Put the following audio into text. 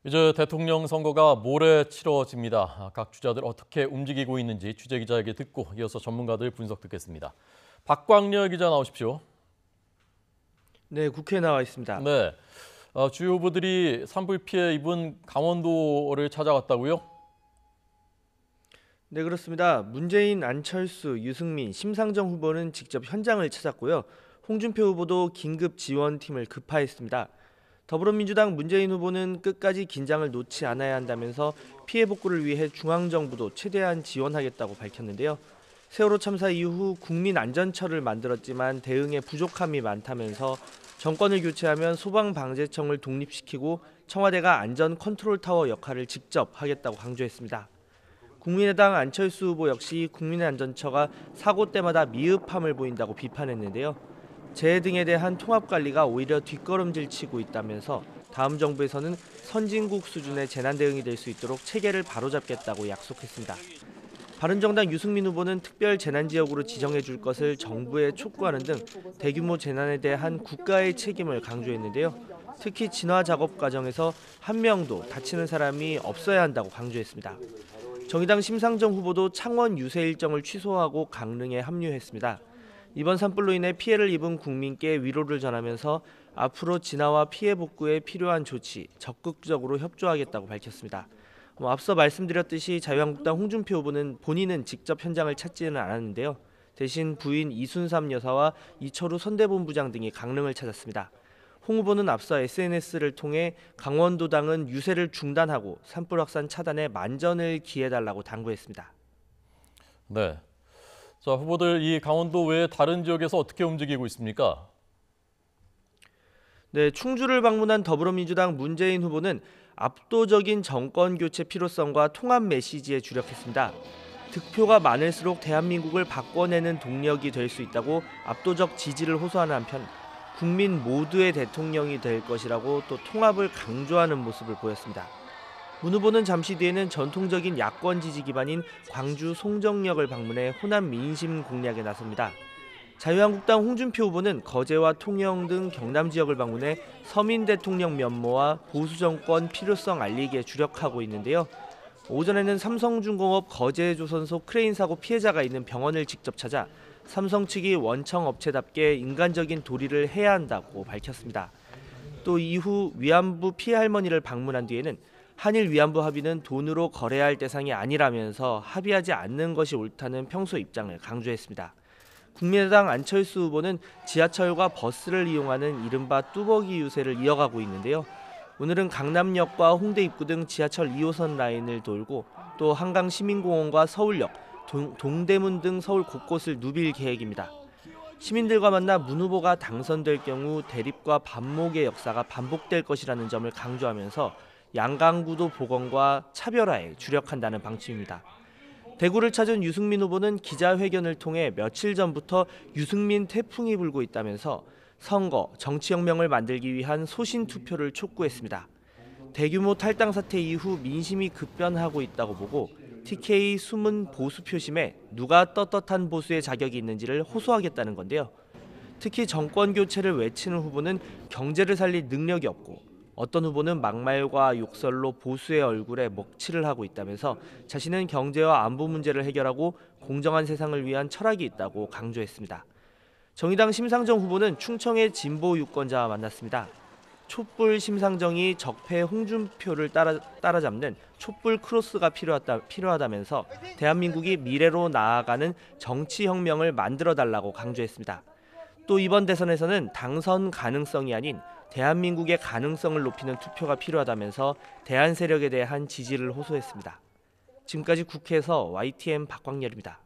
이제 대통령 선거가 모레 치러집니다. 각 주자들 어떻게 움직이고 있는지 취재 기자에게 듣고 이어서 전문가들 분석 듣겠습니다. 박광렬 기자 나오십시오. 네, 국회에 나와 있습니다. 네, 주요 후보들이 산불 피해 입은 강원도를 찾아갔다고요? 네, 그렇습니다. 문재인, 안철수, 유승민, 심상정 후보는 직접 현장을 찾았고요. 홍준표 후보도 긴급 지원팀을 급파했습니다. 더불어민주당 문재인 후보는 끝까지 긴장을 놓지 않아야 한다면서 피해 복구를 위해 중앙정부도 최대한 지원하겠다고 밝혔는데요. 세월호 참사 이후 국민안전처를 만들었지만 대응에 부족함이 많다면서 정권을 교체하면 소방방재청을 독립시키고 청와대가 안전 컨트롤타워 역할을 직접 하겠다고 강조했습니다. 국민의당 안철수 후보 역시 국민안전처가 사고 때마다 미흡함을 보인다고 비판했는데요. 재해 등에 대한 통합 관리가 오히려 뒷걸음질 치고 있다면서 다음 정부에서는 선진국 수준의 재난 대응이 될 수 있도록 체계를 바로잡겠다고 약속했습니다. 바른정당 유승민 후보는 특별 재난 지역으로 지정해 줄 것을 정부에 촉구하는 등 대규모 재난에 대한 국가의 책임을 강조했는데요. 특히 진화 작업 과정에서 한 명도 다치는 사람이 없어야 한다고 강조했습니다. 정의당 심상정 후보도 창원 유세 일정을 취소하고 강릉에 합류했습니다. 이번 산불로 인해 피해를 입은 국민께 위로를 전하면서 앞으로 진화와 피해 복구에 필요한 조치 적극적으로 협조하겠다고 밝혔습니다. 앞서 말씀드렸듯이 자유한국당 홍준표 후보는 본인은 직접 현장을 찾지는 않았는데요. 대신 부인 이순삼 여사와 이철우 선대본부장 등이 강릉을 찾았습니다. 홍 후보는 앞서 SNS를 통해 강원도당은 유세를 중단하고 산불 확산 차단에 만전을 기해달라고 당부했습니다. 네, 자 후보들 이 강원도 외에 다른 지역에서 어떻게 움직이고 있습니까? 네, 충주를 방문한 더불어민주당 문재인 후보는 압도적인 정권 교체 필요성과 통합 메시지에 주력했습니다. 득표가 많을수록 대한민국을 바꿔내는 동력이 될 수 있다고 압도적 지지를 호소하는 한편 국민 모두의 대통령이 될 것이라고 또 통합을 강조하는 모습을 보였습니다. 문 후보는 잠시 뒤에는 전통적인 야권 지지 기반인 광주 송정역을 방문해 호남 민심 공략에 나섭니다. 자유한국당 홍준표 후보는 거제와 통영 등 경남 지역을 방문해 서민 대통령 면모와 보수 정권 필요성 알리기에 주력하고 있는데요. 오전에는 삼성중공업 거제조선소 크레인 사고 피해자가 있는 병원을 직접 찾아 삼성 측이 원청 업체답게 인간적인 도리를 해야 한다고 밝혔습니다. 또 이후 위안부 피해 할머니를 방문한 뒤에는 한일 위안부 합의는 돈으로 거래할 대상이 아니라면서 합의하지 않는 것이 옳다는 평소 입장을 강조했습니다. 국민의당 안철수 후보는 지하철과 버스를 이용하는 이른바 뚜벅이 유세를 이어가고 있는데요. 오늘은 강남역과 홍대 입구 등 지하철 2호선 라인을 돌고 또 한강시민공원과 서울역, 동대문 등 서울 곳곳을 누빌 계획입니다. 시민들과 만나 문 후보가 당선될 경우 대립과 반목의 역사가 반복될 것이라는 점을 강조하면서 양강구도 복원과 차별화에 주력한다는 방침입니다. 대구를 찾은 유승민 후보는 기자회견을 통해 며칠 전부터 유승민 태풍이 불고 있다면서 선거, 정치혁명을 만들기 위한 소신 투표를 촉구했습니다. 대규모 탈당 사태 이후 민심이 급변하고 있다고 보고 TK 숨은 보수 표심에 누가 떳떳한 보수의 자격이 있는지를 호소하겠다는 건데요. 특히 정권 교체를 외치는 후보는 경제를 살릴 능력이 없고 어떤 후보는 막말과 욕설로 보수의 얼굴에 먹칠을 하고 있다면서 자신은 경제와 안보 문제를 해결하고 공정한 세상을 위한 철학이 있다고 강조했습니다. 정의당 심상정 후보는 충청의 진보 유권자와 만났습니다. 촛불 심상정이 적폐 홍준표를 따라잡는 촛불 크로스가 필요하다면서 대한민국이 미래로 나아가는 정치혁명을 만들어달라고 강조했습니다. 또 이번 대선에서는 당선 가능성이 아닌 대한민국의 가능성을 높이는 투표가 필요하다면서 대한 세력에 대한 지지를 호소했습니다. 지금까지 국회에서 YTN 박광렬입니다.